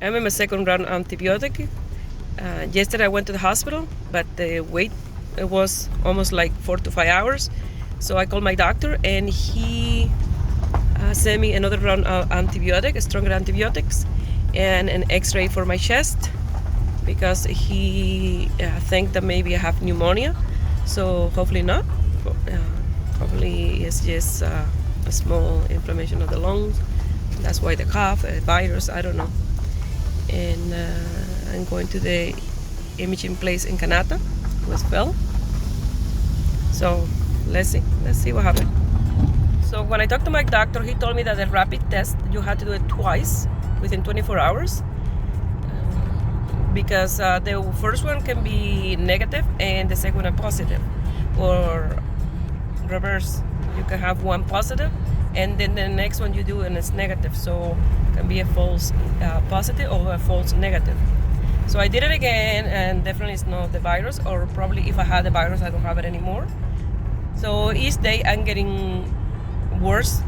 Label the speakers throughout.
Speaker 1: I'm in my second round antibiotic. Yesterday I went to the hospital, but the wait it was almost like 4 to 5 hours. So I called my doctor, and he sent me another round of antibiotic, stronger antibiotics, and an X-ray for my chest because he think that maybe I have pneumonia. So hopefully not. Hopefully it's just a small inflammation of the lungs. That's why the cough, a virus, I don't know. And I'm going to the imaging place in Canada with Phil. So let's see what happens. So when I talked to my doctor, he told me that the rapid test, you had to do it twice within 24 hours. Because the first one can be negative and the second one positive. Or reverse, you can have one positive and then the next one you do and it's negative. So it can be a false positive or a false negative. So I did it again, and definitely it's not the virus, or probably if I had the virus I don't have it anymore. So each day I'm getting worse.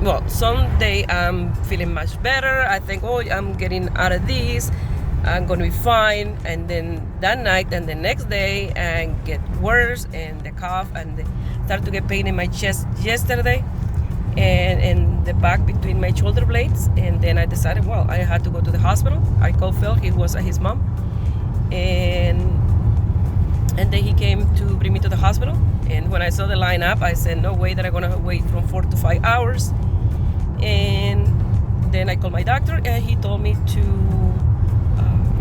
Speaker 1: Well, some day I'm feeling much better. I think, oh, I'm getting out of this, I'm gonna be fine. And then that night and the next day I get worse, and the cough, and start to get pain in my chest yesterday and in the back between my shoulder blades. And then I decided, well, I had to go to the hospital. I called Phil, he was at his mom, and then he came to bring me to the hospital. And when I saw the lineup, I said, no way that I'm gonna wait from 4 to 5 hours. And then I called my doctor, and he told me to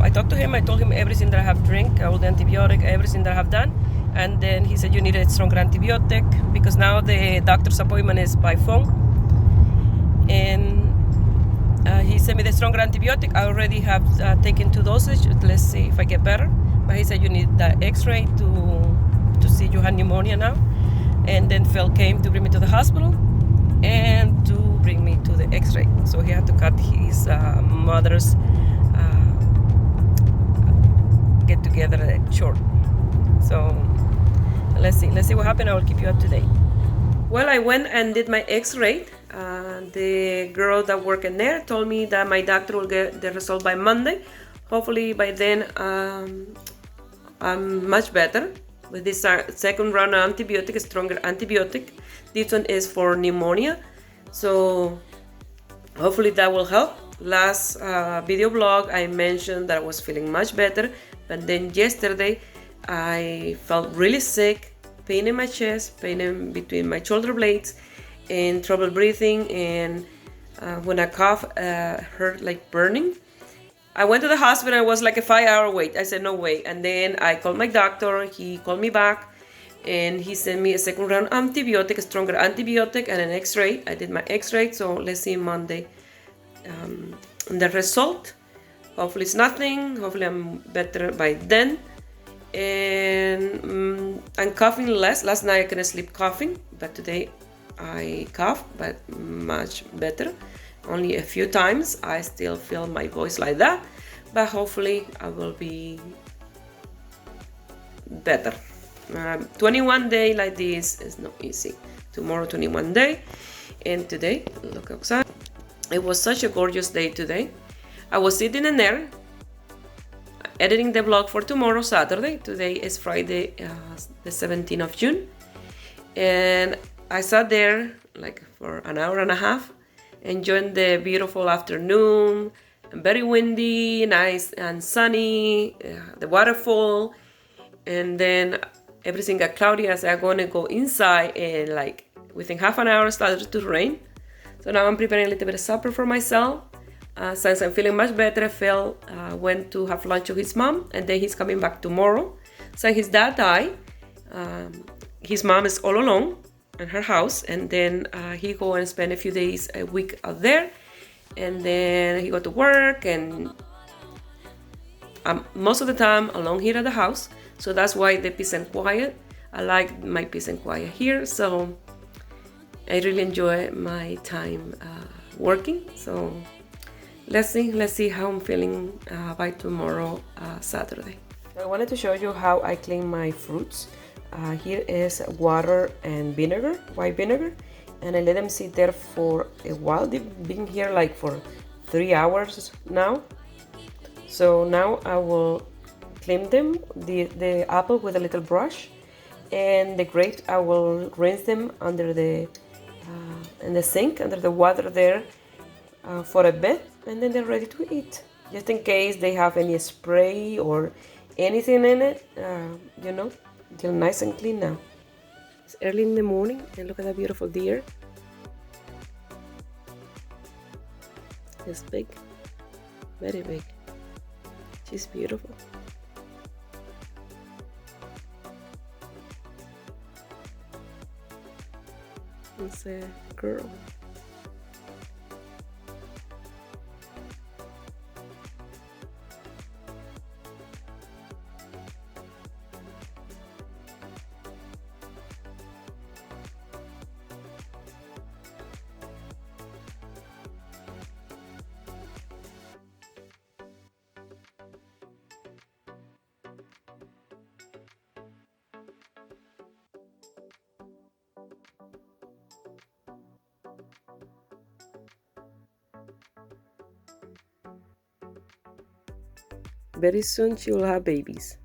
Speaker 1: I talked to him, I told him everything that I have drank, all the antibiotic, everything that I have done. And then he said you need a stronger antibiotic because now the doctor's appointment is by phone. And he sent me the stronger antibiotic. I already have taken 2 doses. Let's see if I get better. But he said you need the X-ray to see you have pneumonia now. And then Phil came to bring me to the hospital and to bring me to the X-ray. So he had to cut his mother's get together short. So let's see what happened. I will keep you up to date. Well, I went and did my X-ray. The girl that worked in there told me that my doctor will get the result by Monday. Hopefully by then I'm much better with this second round of antibiotic, a stronger antibiotic. This one is for pneumonia, so hopefully that will help. Last video blog I mentioned that I was feeling much better, but then yesterday I felt really sick, pain in my chest, pain in between my shoulder blades, and trouble breathing, and when I cough hurt like burning. I went to the hospital. It was like a 5-hour wait. I said no way, and then I called my doctor. He called me back and he sent me a second round antibiotic, a stronger antibiotic, and an X-ray. I did my X-ray, so let's see Monday the result. Hopefully it's nothing. Hopefully I'm better by then. And I'm coughing less. Last night I couldn't sleep coughing, but today I cough, but much better. Only a few times. I still feel my voice like that, but hopefully I will be better. 21 day like this is not easy. Tomorrow 21 day, and today look outside. It was such a gorgeous day today. I was sitting in there editing the vlog for tomorrow, Saturday. Today is Friday, the 17th of June, and I sat there like for an hour and a half, enjoying the beautiful afternoon, very windy, nice and sunny, the waterfall, and then everything got cloudy. I said I'm gonna go inside, and like within half an hour it started to rain. So now I'm preparing a little bit of supper for myself. Since I'm feeling much better, Phil went to have lunch with his mom, and then he's coming back tomorrow. Since his dad died, his mom is all alone in her house, and then he go and spend a few days a week out there, and then he go to work, and most of the time alone here at the house. So that's why the peace and quiet. I like my peace and quiet here, so I really enjoy my time working. So let's see how I'm feeling by tomorrow, Saturday. I wanted to show you how I clean my fruits. Here is water and vinegar, white vinegar, and I let them sit there for a while. They've been here like for 3 hours now. So now I will clean them, the apple with a little brush, and the grapes I will rinse them under the in the sink, under the water there for a bit, and then they're ready to eat. Just in case they have any spray or anything in it, you know, they're nice and clean now. It's early in the morning, and look at that beautiful deer. It's big, very big. She's beautiful. It's a girl. Very soon she will have babies.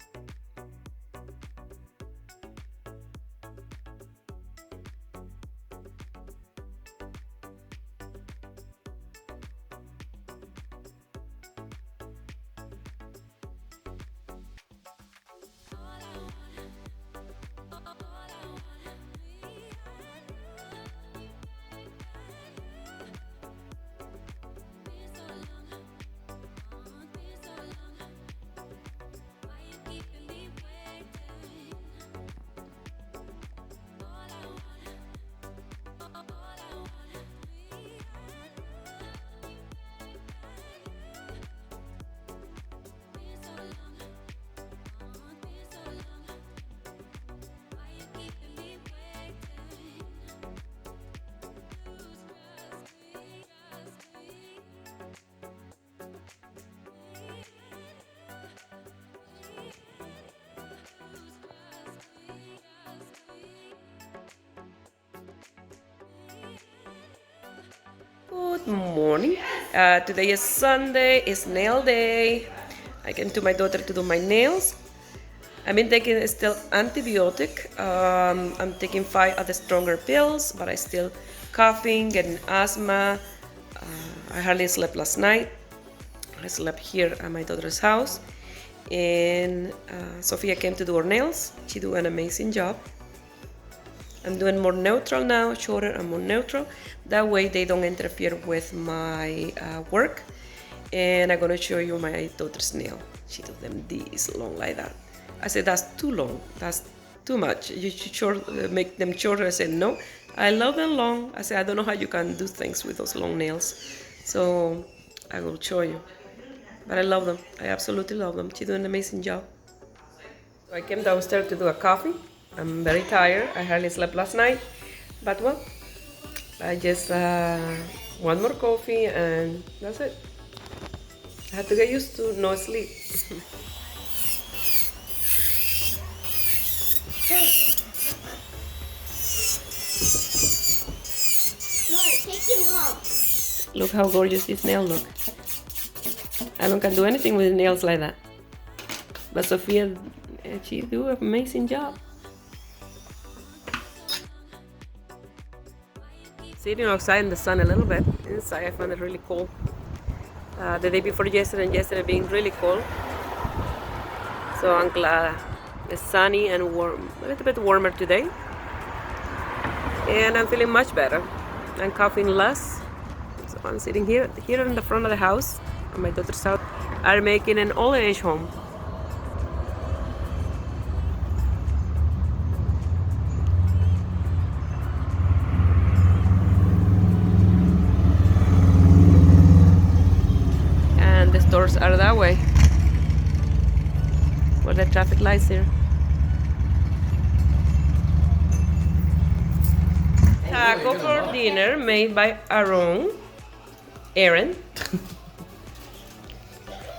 Speaker 1: Good morning. Today is Sunday, it's nail day. I came to my daughter to do my nails. I've been taking still antibiotic. I'm taking 5 of the stronger pills, but I still coughing, getting asthma. I hardly slept last night. I slept here at my daughter's house. And Sophia came to do her nails. She did an amazing job. I'm doing more neutral now, shorter and more neutral. That way they don't interfere with my work. And I'm gonna show you my daughter's nail. She did them this long like that. I said, that's too long, that's too much. You should make them shorter. I said, no, I love them long. I said, I don't know how you can do things with those long nails. So I will show you. But I love them, I absolutely love them. She did an amazing job. So I came downstairs to do a coffee. I'm very tired. I hardly slept last night, but well, I just one more coffee and that's it. I had to get used to no sleep. Look how gorgeous this nail look. I don't can do anything with nails like that, but Sophia, she do an amazing job. Sitting outside in the sun a little bit. Inside I found it really cold. The day before yesterday and yesterday being really cold. So I'm glad it's sunny and warm, a little bit warmer today. And I'm feeling much better. I'm coughing less. So I'm sitting here in the front of the house, at my daughter's house. I'm making an old age home. Stores are that way, where the traffic lights here. Taco for dinner made by Aaron.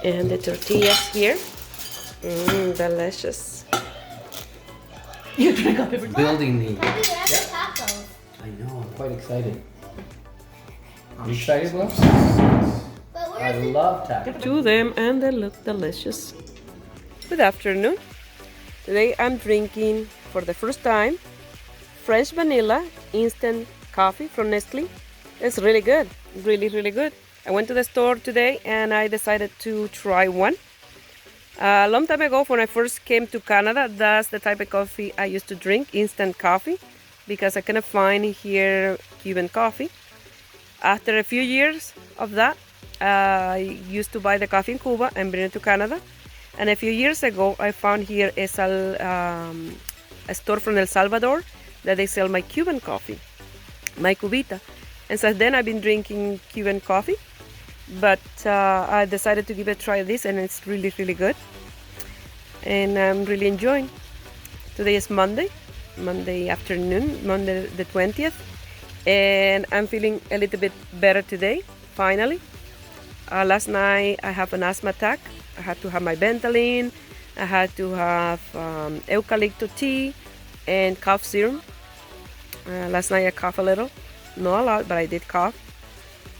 Speaker 1: And the tortillas here. Delicious.
Speaker 2: Building the.
Speaker 3: Tacos.
Speaker 2: I know, I'm quite excited. Are you excited, Will?
Speaker 3: But
Speaker 2: I love tacos.
Speaker 1: To them, and they look delicious. Good afternoon. Today I'm drinking for the first time fresh vanilla instant coffee from Nestle. It's really good, really good. I went to the store today and I decided to try one. A long time ago, when I first came to Canada, that's the type of coffee I used to drink, instant coffee, because I couldn't find here Cuban coffee. After a few years of that, I used to buy the coffee in Cuba and bring it to Canada. And a few years ago, I found here a store from El Salvador that they sell my Cuban coffee, my cubita. And since then, I've been drinking Cuban coffee. But I decided to give it a try this, and it's really good. And I'm really enjoying. Today is Monday afternoon, Monday the 20th. And I'm feeling a little bit better today, finally. Last night I have an asthma attack. I had to have my Ventolin. I had to have eucalyptus tea and cough serum. Last night I coughed a little, not a lot, but I did cough.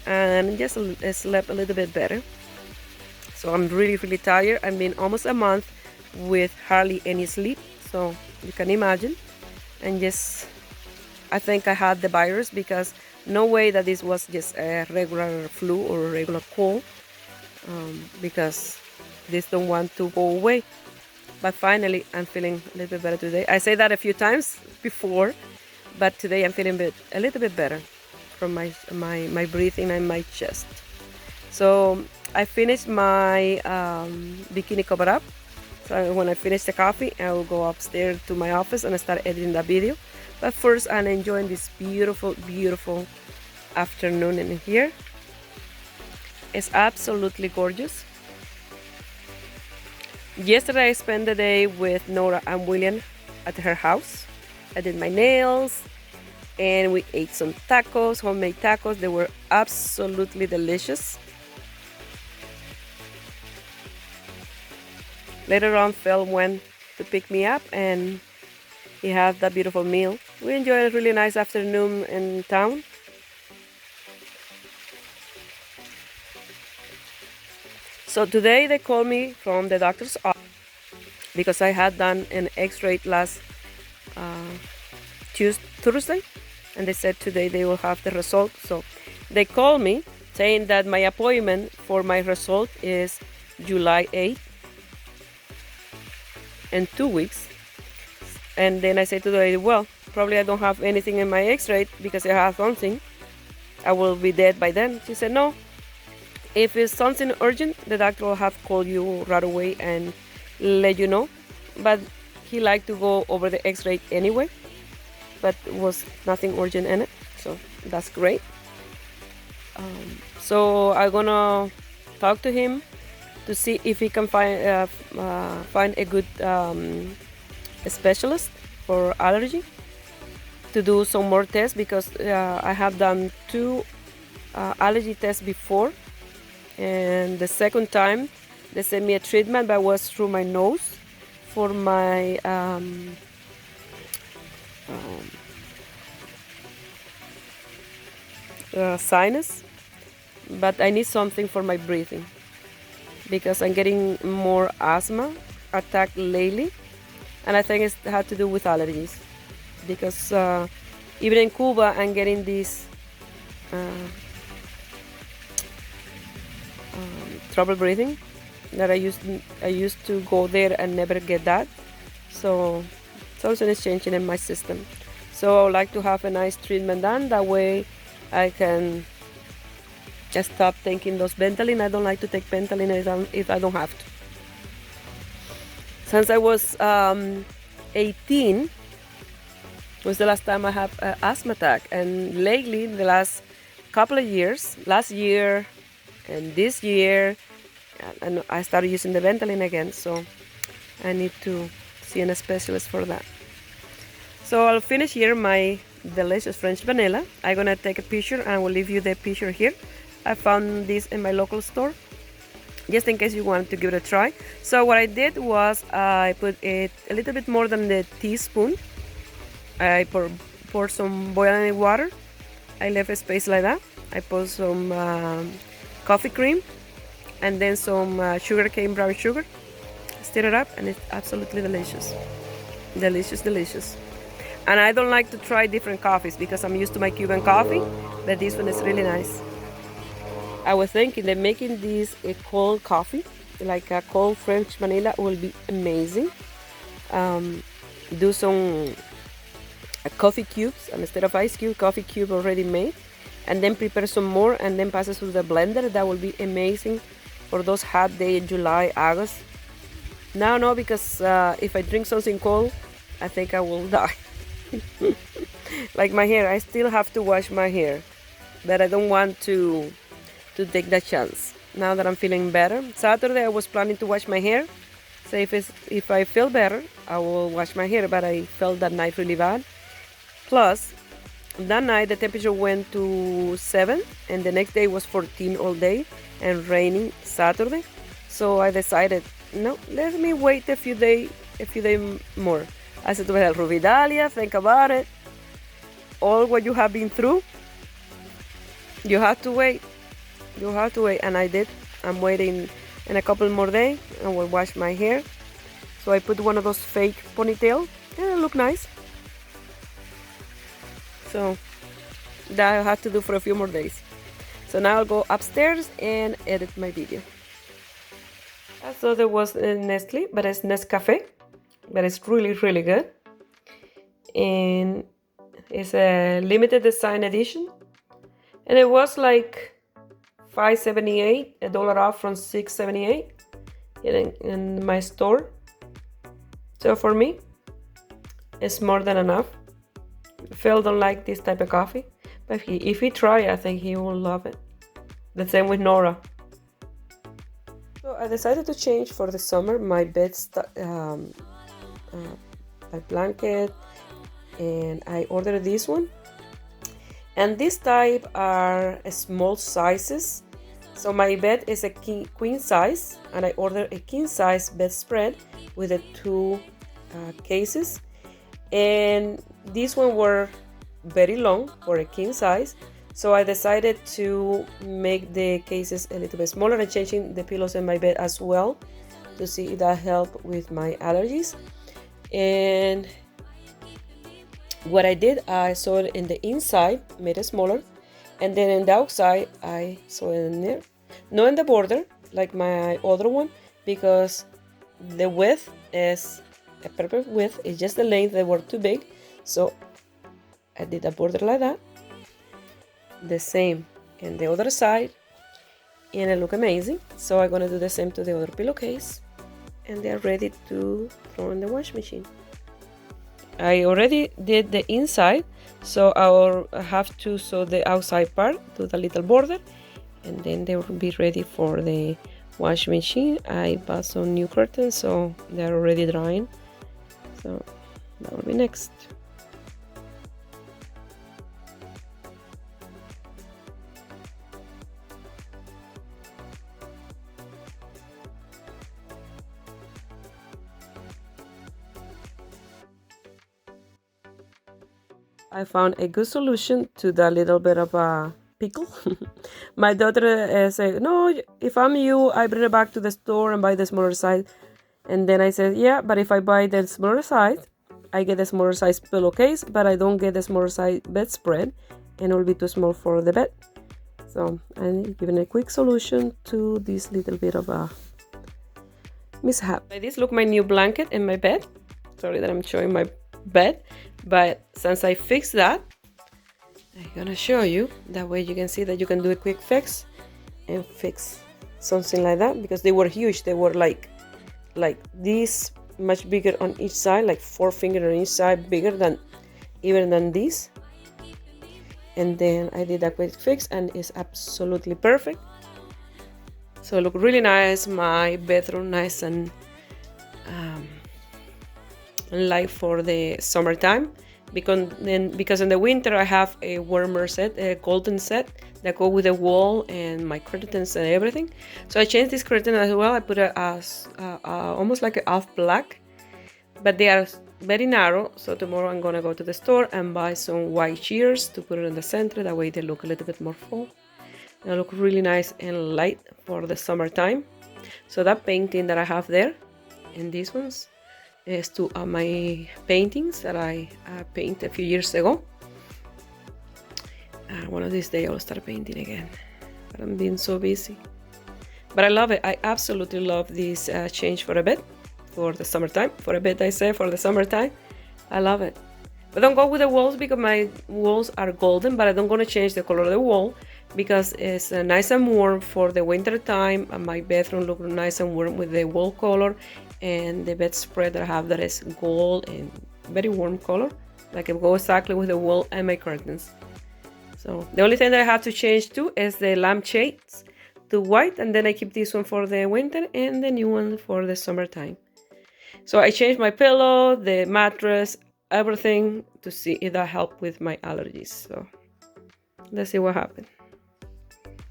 Speaker 1: And just slept a little bit better. So I'm really tired. I've been almost a month with hardly any sleep, so you can imagine. And just, I think I had the virus, because no way that this was just a regular flu or a regular cold, because this don't want to go away. But finally I'm feeling a little bit better today. I say that a few times before, but today I'm feeling a little bit better from my breathing and my chest. So I finished my bikini cover up. So when I finish the coffee, I will go upstairs to my office and start editing the video. But first, I'm enjoying this beautiful afternoon in here. It's absolutely gorgeous. Yesterday I spent the day with Nora and William at her house. I did my nails, and we ate some tacos, homemade tacos. They were absolutely delicious. Later on, Phil went to pick me up, and he had that beautiful meal. We enjoyed a really nice afternoon in town. So today they called me from the doctor's office because I had done an X-ray last Thursday, and they said today they will have the result. So they called me saying that my appointment for my result is July 8th, in 2 weeks. And then I said to the lady, well, probably I don't have anything in my X-ray, because if I have something, I will be dead by then. She said, no, if it's something urgent, the doctor will have to call you right away and let you know. But he liked to go over the X-ray anyway, but it was nothing urgent in it, so that's great. So I'm gonna talk to him to see if he can find a good specialist for allergy, to do some more tests, because I have done 2 allergy tests before, and the second time they sent me a treatment that was through my nose for my sinus, but I need something for my breathing, because I'm getting more asthma attack lately, and I think it had to do with allergies, because even in Cuba I'm getting this trouble breathing that I used to go there and never get that. So something is changing in my system. So I would like to have a nice treatment done. That way I can just stop taking those Ventolin. I don't like to take Ventolin if I don't have to. Since I was 18 was the last time I had an asthma attack, and lately, the last couple of years, last year and this year, and I started using the Ventolin again, so I need to see a specialist for that. So I'll finish here my delicious French vanilla. I'm gonna take a picture and will leave you the picture here. I found this in my local store, just in case you want to give it a try. So what I did was I put it a little bit more than the teaspoon. I pour some boiling water. I left a space like that. I put some coffee cream, and then some sugar cane brown sugar. Stir it up, and it's absolutely delicious. Delicious, delicious. And I don't like to try different coffees because I'm used to my Cuban coffee, but this one is really nice. I was thinking that making this a cold coffee, like a cold French vanilla, will be amazing. Do some coffee cubes, and instead of ice cube, coffee cube already made, and then prepare some more and then pass it through the blender. That will be amazing for those hot days in July, August. Now no, because if I drink something cold, I think I will die. Like my hair, I still have to wash my hair, but I don't want to take that chance. Now that I'm feeling better, Saturday I was planning to wash my hair. So if I feel better, I will wash my hair, but I felt that night really bad. Plus, that night the temperature went to 7, and the next day was 14 all day and raining Saturday. So I decided, no, let me wait a few days more. I said to myself, Rubidalia, think about it. All what you have been through, you have to wait. You have to wait, and I did. I'm waiting in a couple more days, and will wash my hair. So I put one of those fake ponytails, and it look nice. So that I have to do for a few more days. So now I'll go upstairs and edit my video. I thought it was Nestle, but it's Nescafe, but it's really, really good. And it's a limited design edition, and it was like $5.78, $1 off from $6.78 in my store. So for me, it's more than enough. Phil don't like this type of coffee, but if he try, I think he will love it. The same with Nora. So I decided to change for the summer my my blanket, and I ordered this one. And this type are small sizes. So my bed is a queen size, and I ordered a king size bedspread with the 2 cases. And these one were very long for a king size, so I decided to make the cases a little bit smaller and changing the pillows in my bed as well to see if that helped with my allergies. And what I did, I saw it in the inside, made it smaller, and then in the outside I saw it in there, not in the border like my other one, because the width is a perfect width. It's just the length that were too big, so I did a border like that. The same in the other side, and it look amazing. So I'm gonna do the same to the other pillowcase, and they're ready to throw in the wash machine. I already did the inside, so I'll have to sew the outside part, do the little border, and then they will be ready for the wash machine. I bought some new curtains, so they're already drying. So that will be next. I found a good solution to that little bit of a pickle. My daughter said, no, if I'm you, I bring it back to the store and buy the smaller size. And then I said, yeah, but if I buy the smaller size, I get the smaller size pillowcase, but I don't get the smaller size bedspread, and it will be too small for the bed. So I'm giving a quick solution to this little bit of a mishap. This look my new blanket in my bed. Sorry that I'm showing my bed, but since I fixed that, I'm gonna show you. That way you can see that you can do a quick fix and fix something like that, because they were huge. They were like this much bigger on each side, like 4 fingers on each side, bigger than even than this. And then I did a quick fix, and it's absolutely perfect. So it look really nice. My bedroom nice and light for the summertime, because in the winter I have a warmer set, a golden set that go with the wall and my curtains and everything. So I changed this curtain as well. I put it as almost like a half black, but they are very narrow. So tomorrow I'm gonna go to the store and buy some white shears to put it in the center. That way they look a little bit more full. They look really nice and light for the summertime. So that painting that I have there and these ones is two of my paintings that I painted a few years ago. One of these days I'll start painting again, but I'm being so busy. But I love it. I absolutely love this change for a bit for the summertime. For a bit, I say, for the summertime. I love it. But don't go with the walls because my walls are golden, but I don't want to change the color of the wall because it's nice and warm for the winter time, and my bedroom looks nice and warm with the wall color and the bedspread that I have that is gold and very warm color. Like it goes exactly with the wall and my curtains. So the only thing that I have to change too is the lampshades to white, and then I keep this one for the winter and the new one for the summertime. So I changed my pillow, the mattress, everything to see if that helped with my allergies. So let's see what happened.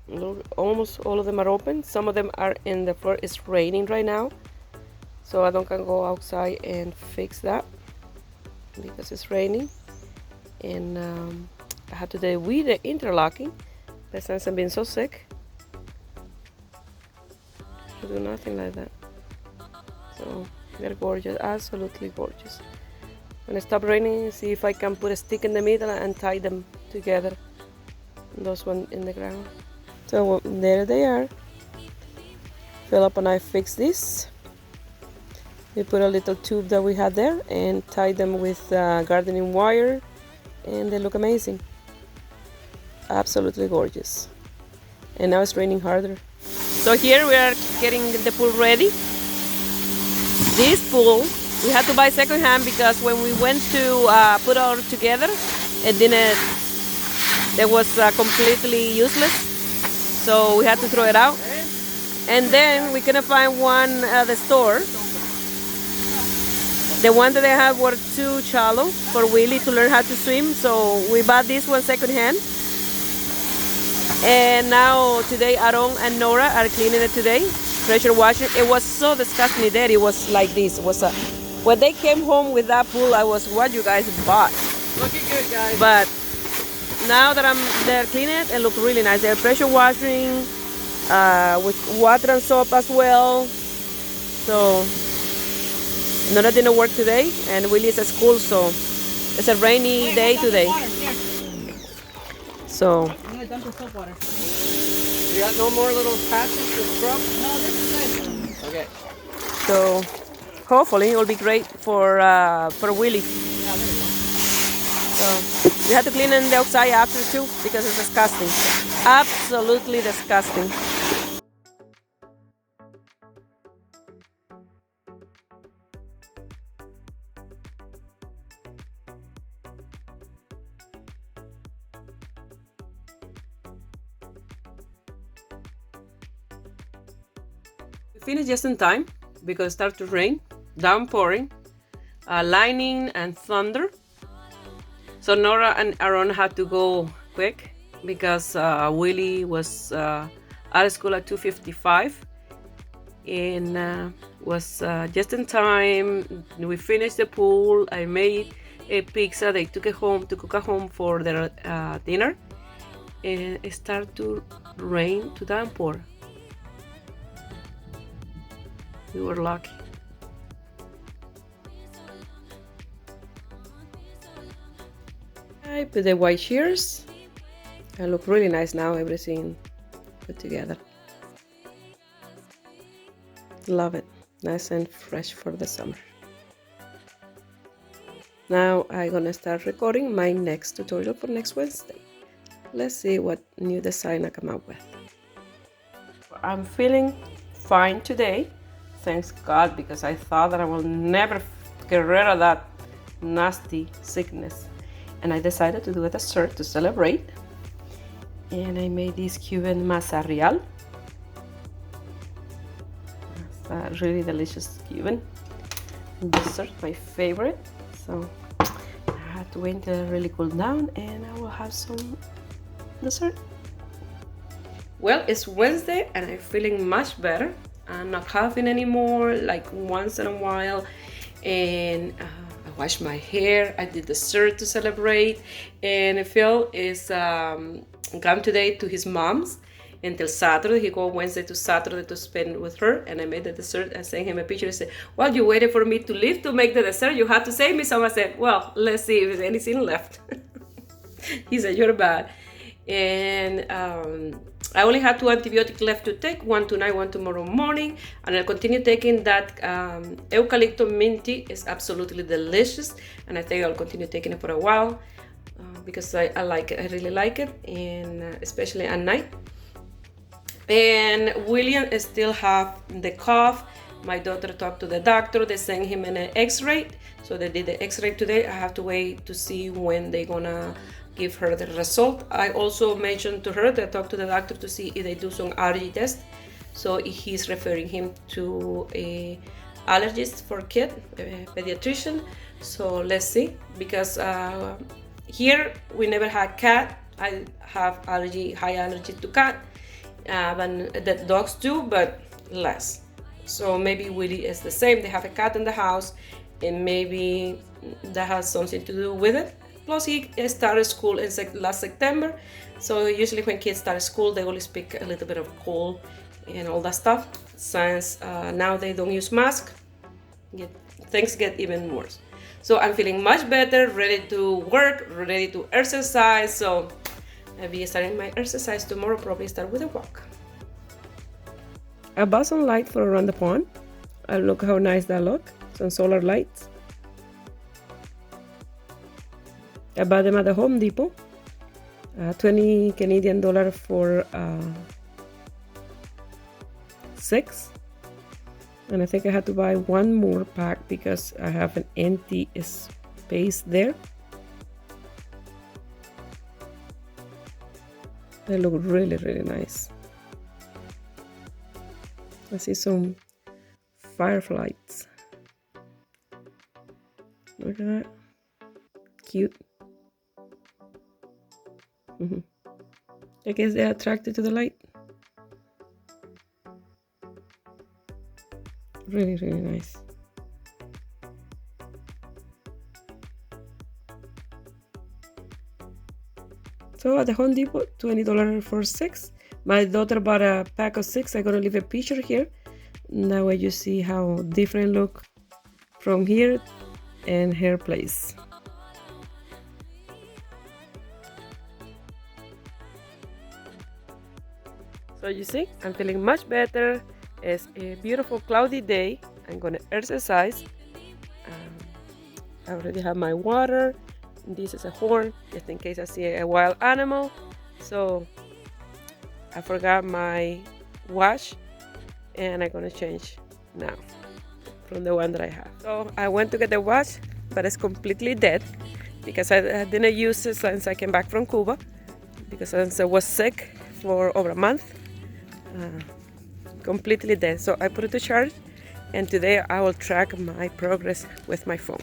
Speaker 1: Look, almost all of them are open. Some of them are in the floor. It's raining right now, so I don't can go outside and fix that because it's raining. And I had to do with the interlocking, but since I've been so sick, to do nothing like that. So they're gorgeous, absolutely gorgeous. When it stops raining, see if I can put a stick in the middle and tie them together. Those ones in the ground. So there they are. Philip and I fixed this. We put a little tube that we had there and tied them with gardening wire, and they look amazing. Absolutely gorgeous. And now it's raining harder. So here we are getting the pool ready. This pool we had to buy secondhand because when we went to put our together, it didn't. It was completely useless. So we had to throw it out. And then we couldn't find one at the store. The one that they had were too shallow for Willie to learn how to swim. So we bought this one secondhand. And now today Aaron and Nora are cleaning it today. Pressure washing. It was so disgusting there. It was like this. It was when they came home with that pool, I was, what you guys bought?
Speaker 2: Looking good, guys.
Speaker 1: But now that they're cleaning it, it looks really nice. They're pressure washing with water and soap as well. So Nora didn't work today, and Willie is at school, so it's a rainy day today. So
Speaker 2: I'm gonna dump the soap water.
Speaker 3: You got no more little patches to scrub?
Speaker 2: No, this is good.
Speaker 3: Okay.
Speaker 1: So hopefully it will be great for Willie.
Speaker 2: Yeah, there we go.
Speaker 1: So we have to clean in the outside after too because it's disgusting. Absolutely disgusting. We finished just in time because it started to rain, downpouring, lightning and thunder. So Nora and Aaron had to go quick because Willie was out of school at 2:55 and was just in time. We finished the pool. I made a pizza. They took it home to cook at home for their dinner, and it started to rain, to downpour. We were lucky. I put the white shears. It look really nice now, everything put together. Love it. Nice and fresh for the summer. Now I'm gonna start recording my next tutorial for next Wednesday. Let's see what new design I come up with. I'm feeling fine today, thanks God, because I thought that I will never get rid of that nasty sickness. And I decided to do a dessert to celebrate. And I made this Cuban masa real. It's a really delicious Cuban dessert, my favorite. So I had to wait until it really cooled down and I will have some dessert. Well, it's Wednesday and I'm feeling much better. I'm not coughing anymore, like once in a while. And I washed my hair, I did dessert to celebrate, and Phil is gone today to his mom's, until Saturday. He go Wednesday to Saturday to spend with her, and I made the dessert. I sent him a picture. He said, well, you waited for me to leave to make the dessert. You had to save me some. I said, well, let's see if there's anything left. He said, you're bad. And I only had 2 antibiotics left to take, one tonight, one tomorrow morning, and I'll continue taking that eucalyptus mint tea. It's absolutely delicious, and I think I'll continue taking it for a while because I like it. I really like it, and especially at night. And William still have the cough. My daughter talked to the doctor. They sent him an x-ray, so they did the x-ray today. I have to wait to see when they're gonna give her the result. I also mentioned to her that I talked to the doctor to see if they do some allergy test. So he's referring him to a allergist for kid, a pediatrician. So let's see, because here we never had cat. I have high allergy to cat, and the dogs do, but less. So maybe Willie is the same. They have a cat in the house, and maybe that has something to do with it. Plus, he started school in last September, so usually when kids start school, they always pick a little bit of cold and all that stuff. Since now they don't use mask, things get even worse. So I'm feeling much better, ready to work, ready to exercise. So I'll be starting my exercise tomorrow, probably start with a walk. I bought some light for around the pond. Look how nice that look, some solar lights. I bought them at the Home Depot, 20 Canadian dollar for 6. And I think I had to buy one more pack because I have an empty space there. They look really, really nice. I see some fireflies. Look at that. Cute. I guess they're attracted to the light. Really, really nice. So at the Home Depot, $20 for 6. My daughter bought a pack of 6. I'm gonna leave a picture here. That way you see how different look from here and her place. So you see, I'm feeling much better. It's a beautiful cloudy day. I'm gonna exercise. I already have my water. This is a horn, just in case I see a wild animal. So I forgot my watch, and I'm gonna change now from the one that I have. So I went to get the watch, but it's completely dead because I didn't use it since I came back from Cuba, because since I was sick for over a month. Completely dead. So I put it to charge, and today I will track my progress with my phone.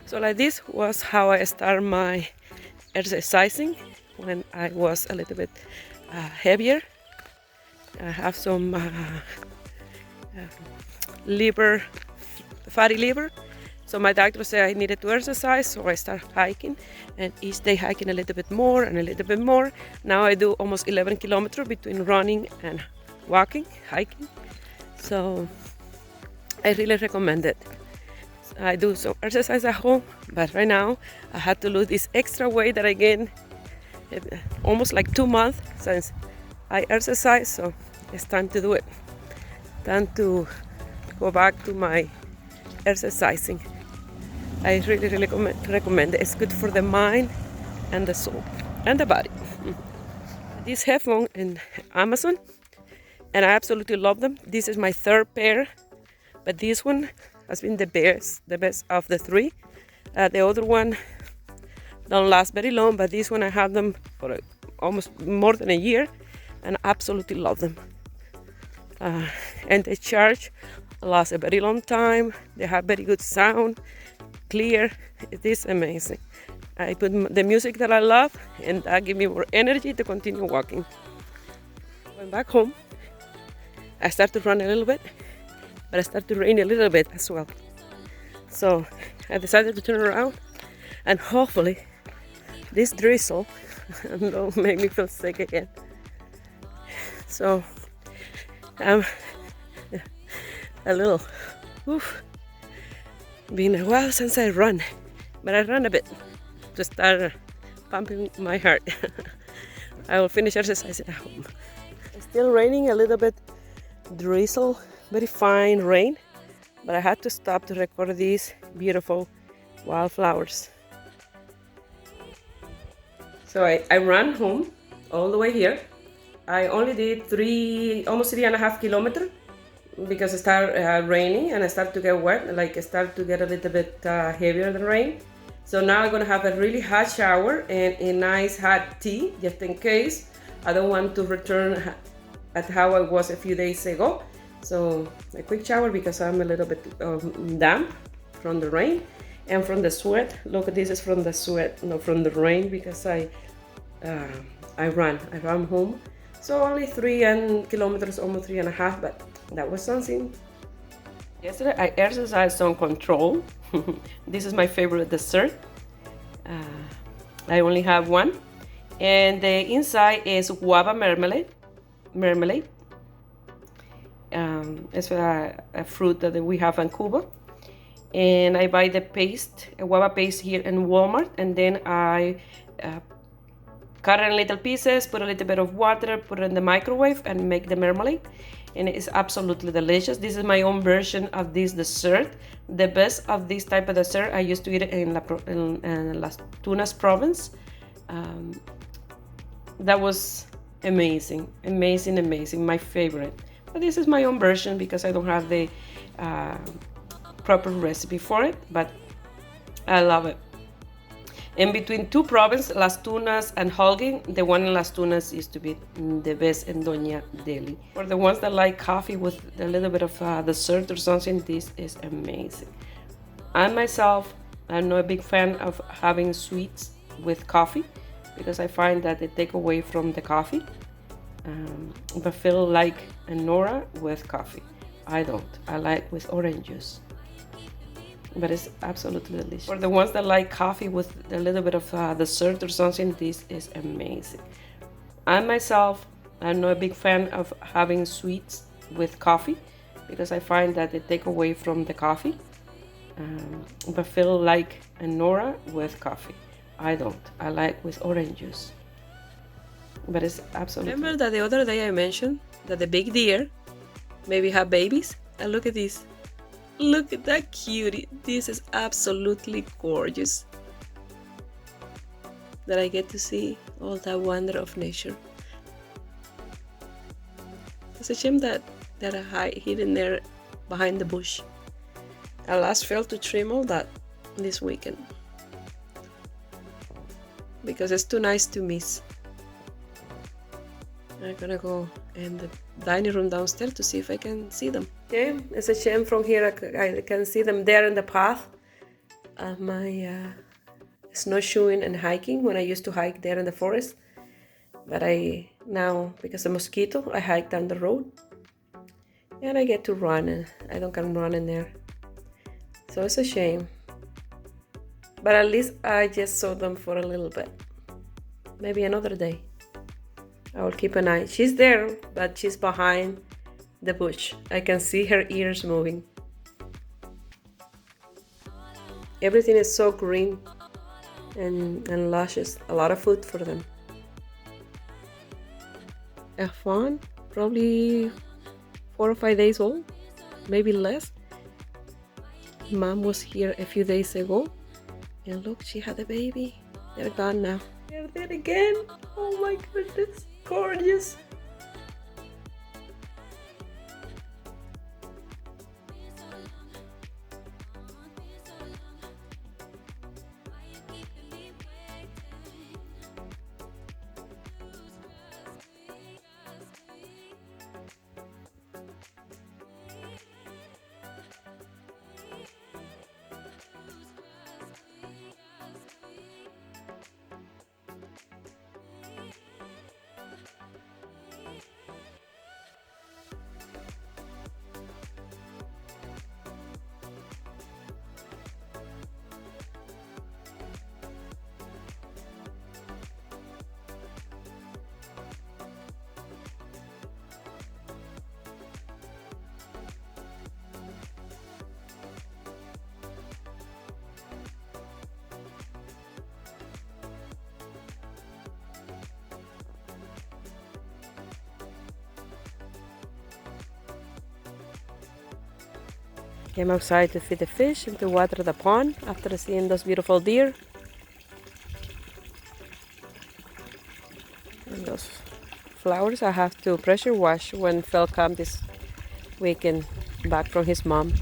Speaker 1: So like this was how I started my exercising when I was a little bit heavier. I have some fatty liver. So my doctor said I needed to exercise, so I started hiking, and each day hiking a little bit more and a little bit more. Now I do almost 11 kilometers between running and walking, hiking. So I really recommend it. I do some exercise at home, but right now I had to lose this extra weight that I gained almost like 2 months since I exercise. So it's time to do it. Time to go back to my exercising. I really recommend it. It's good for the mind and the soul and the body. This headphone in Amazon, and I absolutely love them. This is my 3rd pair, but this one has been the best of the 3. The other one don't last very long, but this one I have them for almost more than a year, and I absolutely love them. And they charge last a very long time. They have very good sound, clear. It is amazing. I put the music that I love, and that gives me more energy to continue walking. When back home, I start to run a little bit, but I start to rain a little bit as well. So I decided to turn around, and hopefully this drizzle don't make me feel sick again. So I'm a little, oof, been a while since I run, but I run a bit to start pumping my heart. I will finish exercising at home. It's still raining a little bit, drizzle, very fine rain, but I had to stop to record these beautiful wildflowers. So I ran home all the way here. I only did almost 3.5 kilometers because it started raining and I started to get wet, like it started to get a little bit heavier than rain. So now I'm gonna have a really hot shower and a nice hot tea, just in case I don't want to return at how I was a few days ago. So a quick shower because I'm a little bit damp from the rain and from the sweat. Look, this is from the sweat, not from the rain, because I ran home. So only 3 kilometers, almost 3.5, but that was something. Yesterday I exercised on control. This is my favorite dessert. I only have one, and the inside is guava marmalade. It's a fruit that we have in Cuba, and I buy the paste, a guava paste here in Walmart, and then I cut it in little pieces, put a little bit of water, put it in the microwave, and make the marmalade. And it is absolutely delicious. This is my own version of this dessert. The best of this type of dessert, I used to eat it in Las Tunas province. That was amazing, my favorite. But this is my own version because I don't have the proper recipe for it, but I love it. In between two provinces, Las Tunas and Holguin, the one in Las Tunas used to be the best in Doña Deli. For the ones that like coffee with a little bit of dessert or something, this is amazing. I myself, I'm not a big fan of having sweets with coffee because I find that they take away from the coffee. But feel like a Nora with coffee. I don't. I like with orange juice. But it's absolutely delicious. For the ones that like coffee with a little bit of dessert or something, this is amazing. I myself, I'm not a big fan of having sweets with coffee because I find that they take away from the coffee. But feel like a Nora with coffee. I don't. I like with orange juice. But it's absolutely. Remember that the other day I mentioned that the big deer maybe have babies? And look at this. Look at that cutie. This is absolutely gorgeous. That I get to see all that wonder of nature. It's a shame that I hidden there behind the bush. I last failed to trim all that this weekend because it's too nice to miss. I'm gonna go in the dining room downstairs to see if I can see them. Okay, it's a shame from here I can see them there in the path of my snowshoeing and hiking when I used to hike there in the forest. But I now, because of mosquito, I hike down the road and I get to run and I don't can run in there. So it's a shame. But at least I just saw them for a little bit. Maybe another day. I will keep an eye. She's there, but she's behind the bush. I can see her ears moving. Everything is so green and luscious. A lot of food for them. A fawn, probably 4 or 5 days old, maybe less. Mom was here a few days ago, and look, she had a baby. They're gone now. They're there again. Oh my goodness. Gorgeous. Came outside to feed the fish and to water the pond after seeing those beautiful deer. And those flowers I have to pressure wash when Phil comes this weekend back from his mom.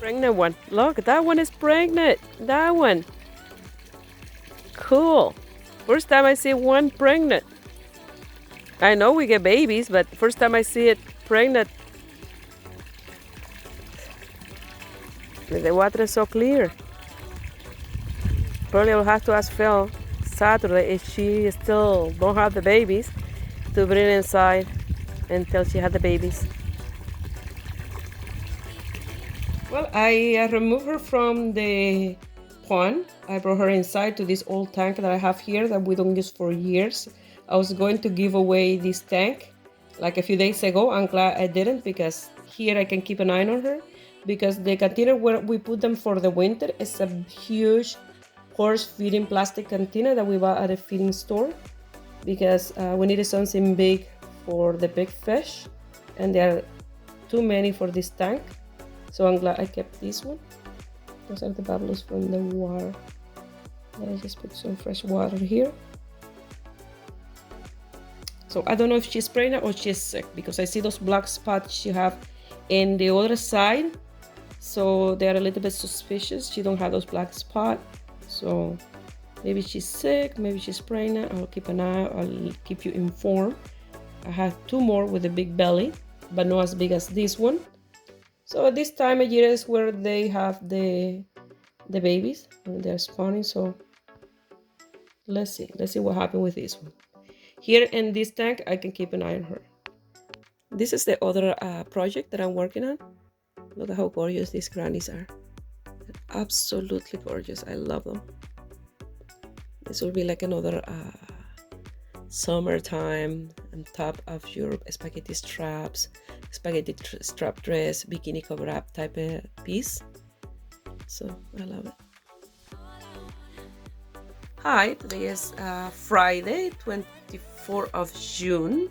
Speaker 1: Pregnant one. Look, that one is pregnant. That one. Cool. First time I see one pregnant. I know we get babies, but first time I see it pregnant. The water is so clear. Probably I'll have to ask Phil Saturday if she still don't have the babies to bring it inside until she had the babies. Well, I removed her from the pond. I brought her inside to this old tank that I have here that we don't use for years. I was going to give away this tank like a few days ago. I'm glad I didn't, because here I can keep an eye on her, because the container where we put them for the winter is a huge horse feeding plastic container that we bought at a feeding store, because we needed something big for the big fish and there are too many for this tank. So I'm glad I kept this one. Those are the bubbles from the water. I just put some fresh water here. So I don't know if she's pregnant or she's sick, because I see those black spots she have in the other side. So they're a little bit suspicious. She don't have those black spots. So maybe she's sick, maybe she's pregnant. I'll keep an eye, I'll keep you informed. I have two more with a big belly, but not as big as this one. So at this time of year is where they have the babies and they're spawning. So let's see what happened with this one. Here in this tank, I can keep an eye on her. This is the other project that I'm working on. Look at how gorgeous these grannies are. They're absolutely gorgeous. I love them. This will be like another summertime on top of your spaghetti straps, spaghetti strap dress, bikini cover up type of piece. So I love it. Hi, today is Friday, 24th of June,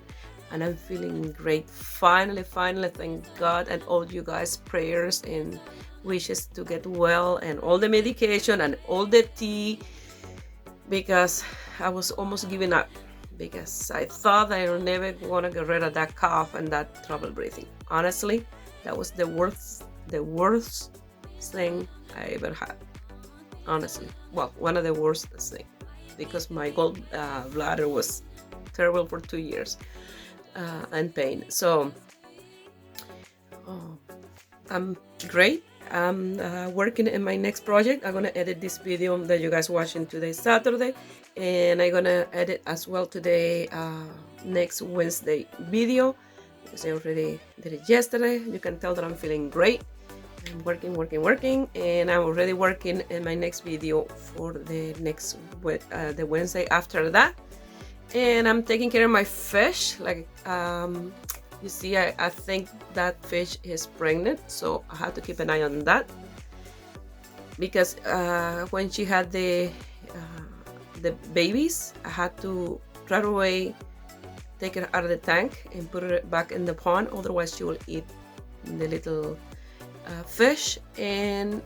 Speaker 1: and I'm feeling great. Finally, thank God, and all you guys' prayers and wishes to get well, and all the medication and all the tea, because I was almost giving up, because I thought I would never want to get rid of that cough and that trouble breathing. Honestly, that was the worst thing I ever had. Honestly, well, one of the worst things, because my gallbladder was terrible for 2 years and pain. So I'm great. I'm working in my next project. I'm gonna edit this video that you guys watching today, Saturday, and I'm gonna edit as well today next Wednesday video, because I already did it yesterday. You can tell that I'm feeling great. I'm working, and I'm already working in my next video for the next the Wednesday after that. And I'm taking care of my fish. Like you see, I think that fish is pregnant, so I have to keep an eye on that, because when she had the babies, I had to right away take her out of the tank and put her back in the pond, otherwise she will eat the little fish. And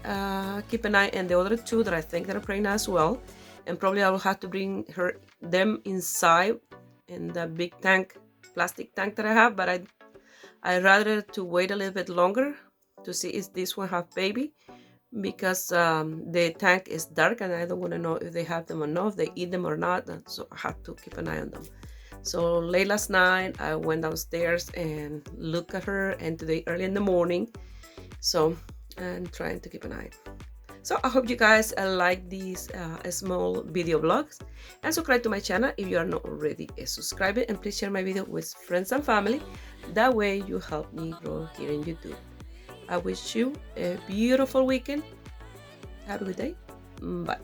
Speaker 1: keep an eye on the other two that I think that are pregnant as well, and probably I will have to bring them inside in the big tank, plastic tank that I have. But I'd rather to wait a little bit longer to see if this one have baby, because the tank is dark and I don't want to know if they have them or not, if they eat them or not, so I have to keep an eye on them. So late last night I went downstairs and looked at her, and today early in the morning. So I'm trying to keep an eye. So I hope you guys like these small video vlogs, and subscribe to my channel if you are not already a subscriber, and please share my video with friends and family. That way you help me grow here in YouTube. I wish you a beautiful weekend. Have a good day. Bye.